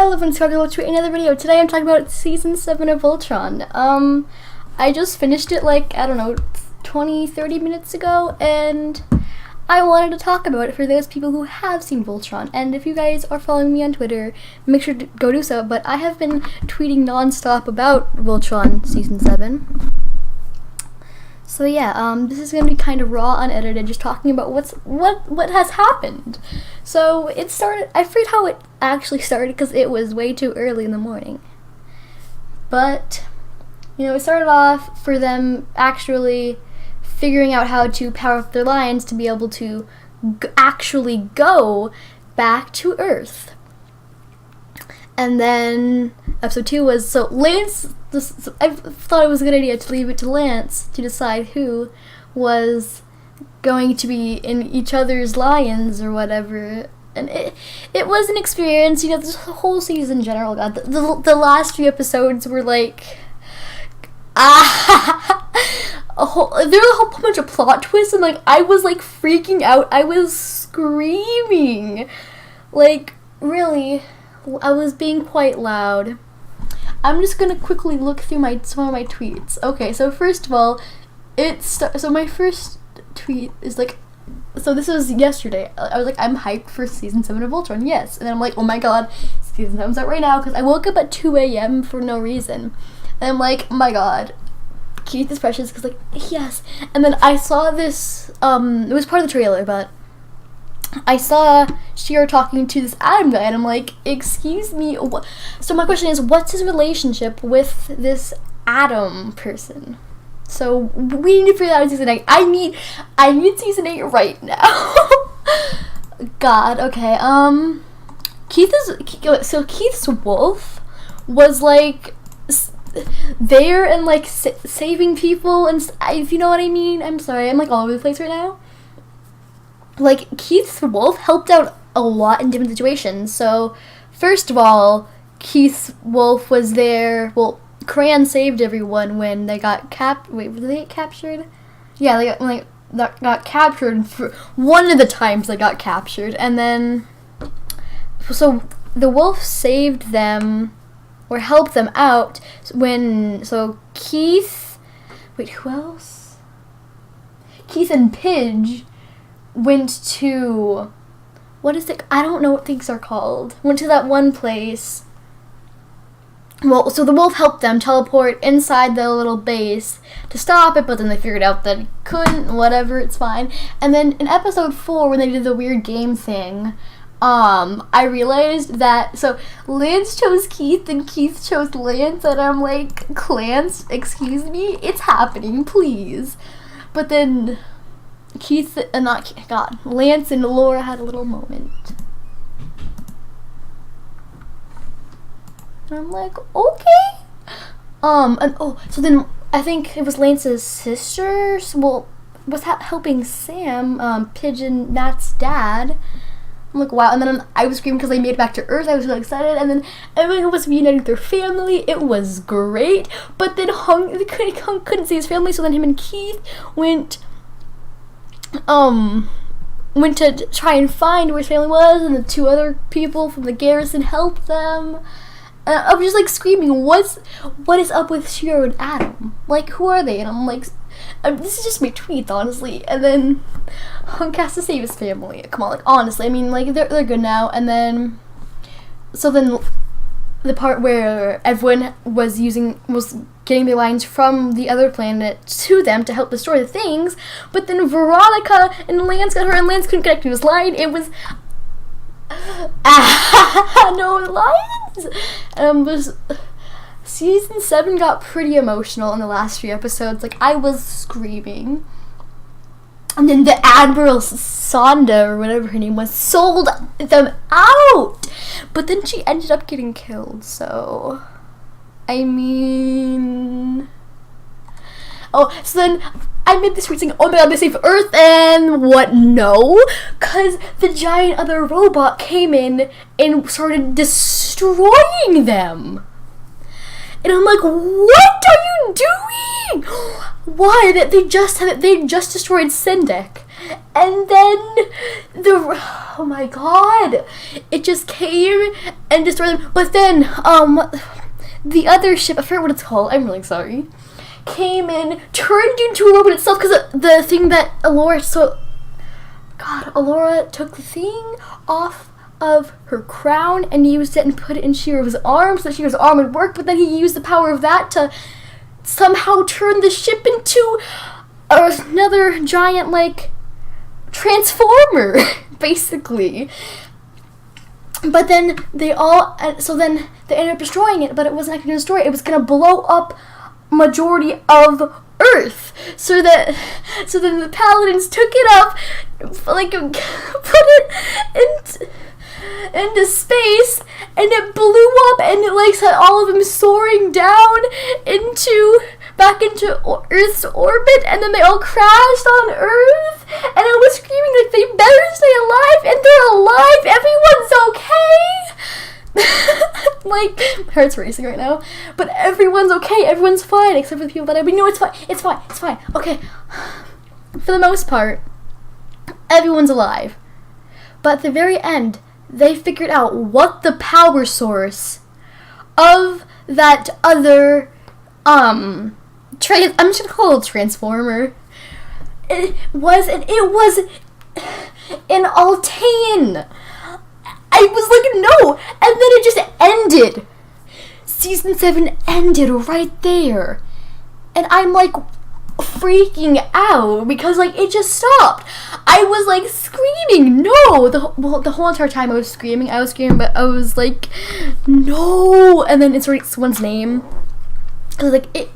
Hello everyone, welcome to another video. Today I'm talking about Season 7 of Voltron. I just finished it like, I don't know, 20-30 minutes ago, and I wanted to talk about it for those people who have seen Voltron. And if you guys are following me on Twitter, make sure to go do so. But I have been tweeting non-stop about Voltron Season 7. So yeah, this is gonna be kind of raw, unedited, just talking about what has happened. So it started. I forget how it actually started because it was way too early in the morning. But it started off for them actually figuring out how to power up their lines to be able to actually go back to Earth. And then episode 2 was, so Lance, I thought it was a good idea to leave it to Lance to decide who was going to be in each other's lions or whatever. And it was an experience, this whole season in general, God, the last few episodes were like, there was a whole bunch of plot twists, and I was freaking out, I was screaming, really. I was being quite loud. I'm just gonna quickly look through some of my tweets. Okay, so first of all, so my first tweet is so this was yesterday. I was I'm hyped for Season 7 of Voltron, yes. And then I'm oh my god, Season 7's out right now, because I woke up at 2 a.m. for no reason. And I'm oh my god, Keith is precious, because yes. And then I saw this, it was part of the trailer, but I saw Shiro talking to this Adam guy, and I'm excuse me, so my question is, what's his relationship with this Adam person? So we need to figure that out in Season 8. I need Season 8 right now. God, okay, Keith's wolf was there and saving people, and if you know what I mean. I'm sorry, I'm all over the place right now. Keith's wolf helped out a lot in different situations. So, first of all, Keith's wolf was there. Well, Crayon saved everyone when they got wait, did they get captured? Yeah, they got captured for one of the times they got captured. And then, so the wolf saved them, or helped them out so Keith, wait, who else? Keith and Pidge went to, what is it? I don't know what things are called. Went to that one place. Well, so the wolf helped them teleport inside the little base to stop it, but then they figured out that it couldn't, whatever, it's fine. And then in episode 4, when they did the weird game thing, I realized that, so Lance chose Keith and Keith chose Lance, and I'm Clance, excuse me, it's happening, please. But then Keith, Lance and Laura had a little moment. And I'm okay. So then I think it was Lance's sister, was helping Sam, Pigeon, Matt's dad. I'm wow, and then I was screaming because they made it back to Earth. I was so excited, and then everyone was reuniting with their family. It was great, but then Hung couldn't see his family, so then him and Keith went to try and find where his family was, and the two other people from the garrison helped them. I was just screaming, what is up with Shiro and Adam? Who are they? And I'm this is just my tweet, honestly. And then Hunk has to save his family. Come on, honestly, I mean, they're good now. And then, so then the part where everyone was getting their lines from the other planet to them to help destroy the things, but then Veronica and Lance got her, and Lance couldn't connect to his line. It was no lines. Season 7 got pretty emotional in the last few episodes. I was screaming. And then the Admiral Sonda, or whatever her name was, sold them out. But then she ended up getting killed, so, I mean, so then I made this tweet saying, oh my god, they saved Earth, and what? No, because the giant other robot came in and started destroying them. And I'm what are you doing? Why? They just destroyed Sendek. And then oh my god, it just came and destroyed them. But then the other ship, I forget what it's called, I'm really sorry, came in, turned into a robot itself, because the thing that Allura took the thing off of her crown and used it and put it in Shiro's arms so that Shiro's arm would work, but then he used the power of that to somehow turn the ship into another giant, like, transformer, basically. But then they ended up destroying it, but it wasn't actually going to destroy it. It was going to blow up majority of Earth. So then the Paladins took it up, like, put it into space, and it blew up, and it, like, set all of them soaring down back into Earth's orbit, and then they all crashed on Earth, and I was screaming like, they better stay alive, and they're alive, everyone's okay. Like, my heart's racing right now, but everyone's okay, everyone's fine, except for the people that no, it's fine, okay. For the most part, everyone's alive, but at the very end, they figured out what the power source of that other, I'm just gonna call it a transformer. It was an Altean. I was like, no, and then it just ended. Season 7 ended right there, and I'm like freaking out because, like, it just stopped. I was like screaming, no, the whole entire time I was screaming, but I was like, no, and then it's someone's name. I was like,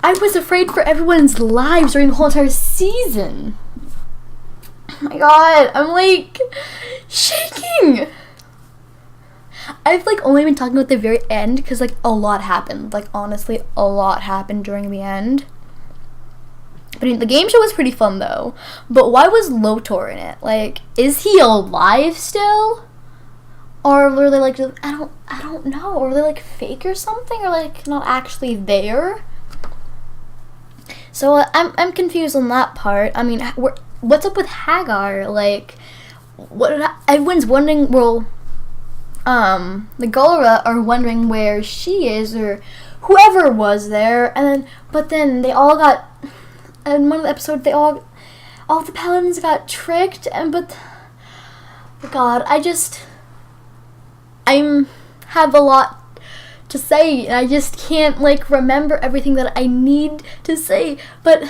I was afraid for everyone's lives during the whole entire season. Oh my god, I'm like shaking. I've like only been talking about the very end because like a lot happened. Like honestly, a lot happened during the end. But I mean, the game show was pretty fun though. But why was Lotor in it? Like, is he alive still? Or were they like, I don't know. Or were they like fake or something? Or like not actually there? So I'm confused on that part. I mean, what's up with Hagar? Like, everyone's wondering. Well, the Galra are wondering where she is or whoever was there, but then they all got. In one of the episodes, all the Paladins got tricked, but God, I have a lot to say, and I just can't like remember everything that I need to say. But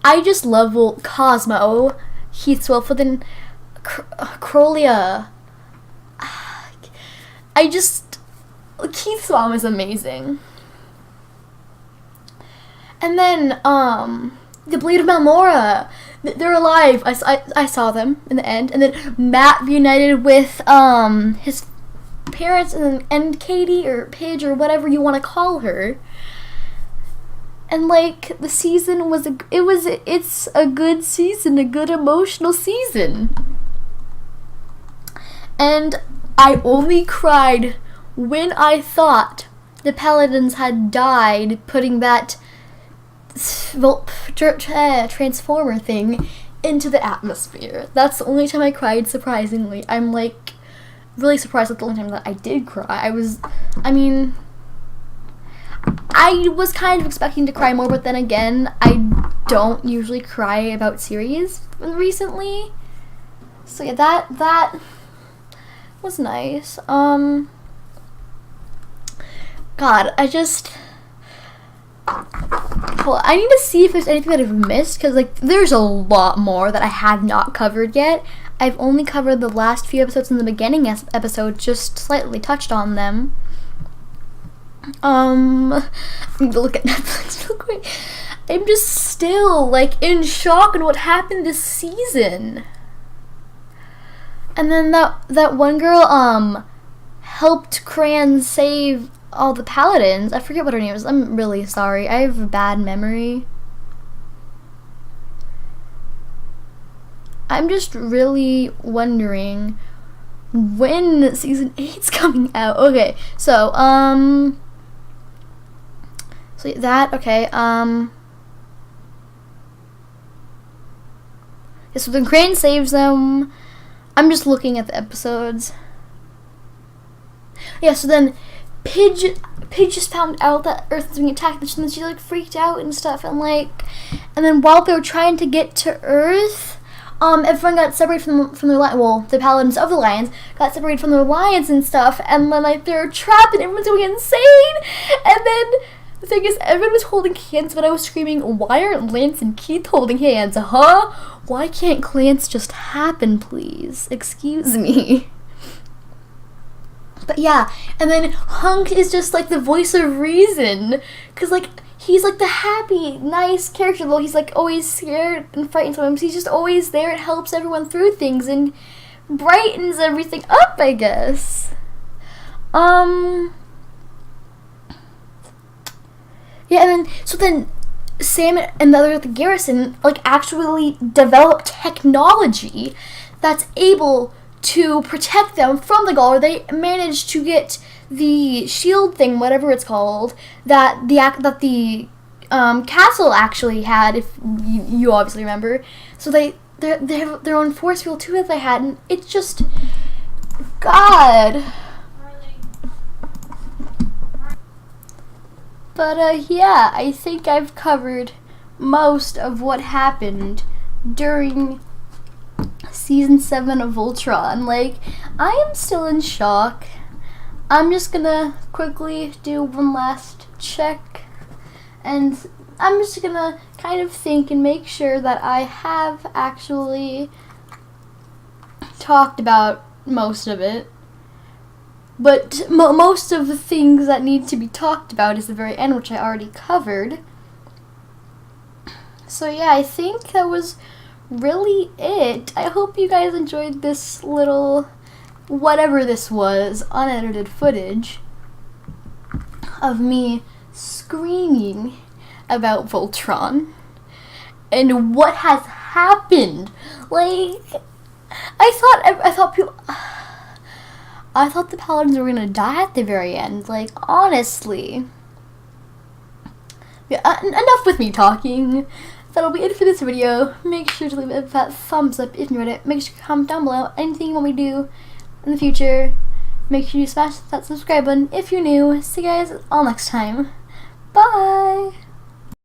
I just love Cosmo, Heathswell, but then Crolia. Heathswell is amazing. And then, the Blade of Malmora, they're alive. I saw them in the end. And then Matt reunited with, his parents and Katie or Paige or whatever you want to call her. And, like, the season it's a good season, a good emotional season. And I only cried when I thought the Paladins had died, putting that transformer thing into the atmosphere. That's the only time I cried, surprisingly. I'm like really surprised that's the only time that I did cry. I was kind of expecting to cry more, but then again, I don't usually cry about series recently. So yeah, that was nice. God, well, I need to see if there's anything that I've missed, because like there's a lot more that I have not covered yet. I've only covered the last few episodes in the beginning episode, just slightly touched on them. I need to look at Netflix real quick. I'm just still like in shock on what happened this season. And then that one girl helped Cran save all the Paladins. I forget what her name is. I'm really sorry. I have a bad memory. I'm just really wondering when season 8's coming out. Okay, so that, okay, Yeah, so then Crane saves them. I'm just looking at the episodes. Yeah, so then Pidge just found out that Earth was being attacked, and then she like freaked out and stuff, and then while they were trying to get to Earth, everyone got separated from their lions. Well, the paladins of the lions got separated from their lions and stuff, and then like they're trapped and everyone's going insane. And then the thing is, everyone was holding hands, but I was screaming, "Why aren't Lance and Keith holding hands? Huh? Why can't Clance just happen, please? Excuse me." But yeah, and then Hunk is just like the voice of reason, cause like he's like the happy, nice character, though he's like always scared and frightened sometimes. He's just always there and helps everyone through things and brightens everything up, I guess. Yeah, and then Sam and the other at the garrison like actually developed technology that's able to protect them from the Gaull. They managed to get the shield thing, whatever it's called, that the castle actually had. If you obviously remember, so they have their own force field too that they had, and it's just God. But yeah, I think I've covered most of what happened during Season 7 of Voltron. Like, I am still in shock. I'm just gonna quickly do one last check, and I'm just gonna kind of think and make sure that I have actually talked about most of it. But most of the things that need to be talked about is the very end, which I already covered. So yeah, I think that was really it. I hope you guys enjoyed this little, whatever this was, unedited footage of me screaming about Voltron and what has happened. Like, I thought the paladins were gonna die at the very end. Like, honestly. Yeah, enough with me talking. That'll be it for this video. Make sure to leave a fat thumbs up if you enjoyed it. Make sure to comment down below anything you want me to do in the future. Make sure you smash that subscribe button if you're new. See you guys all next time. Bye!